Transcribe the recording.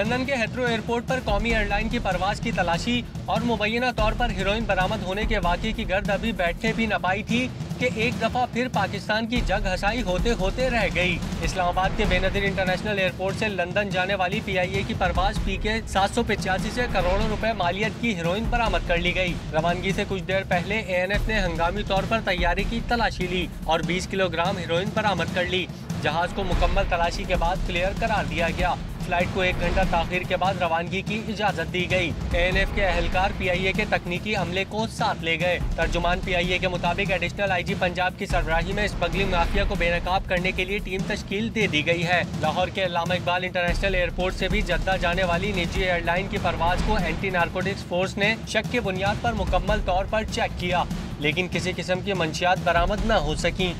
London के Heathrow airport पर कौमी एयरलाइन की परवाज की तलाशी और मुबैना तौर पर हेरोइन बरामद होने के वाक़े की गर्द अभी बैठने भी न पाई थी कि एक दफा फिर पाकिस्तान की जग हसाई होते होते रह गई। इस्लामाबाद के बेनजीर इंटरनेशनल एयरपोर्ट से लंदन जाने वाली PIA की परवाज PK 785 से करोड़ों रुपए मालियत की हेरोइन बरामद कर ली गई। रवानगी से कुछ देर पहले ANF ने हंगामी तौर पर तैयारी की तलाशी ली और 20 किलोग्राम हेरोइन बरामद कर ली। जहाज को मुकम्मल तलाशी के बाद क्लियर करार दिया गया। फ्लाइट को 1 घंटा ताखीर के बाद रवानगी की इजाजत दी गई। ANF के अहलकार PIA के तकनीकी अमले को साथ ले गए। तर्जुमान PIA के मुताबिक एडिशनल IG पंजाब की सरबराही में स्मगलिंग माफिया को बेनकाब करने के लिए टीम तश्कील दे दी गई है। लाहौर के अल्लामा इकबाल इंटरनेशनल एयरपोर्ट से भी जद्दा जाने वाली निजी एयरलाइन की परवाज को एंटी नारकोटिक्स फोर्स ने शक की बुनियाद पर मुकम्मल तौर पर चेक किया, लेकिन किसी किस्म की मंशियात बरामद न हो सकी।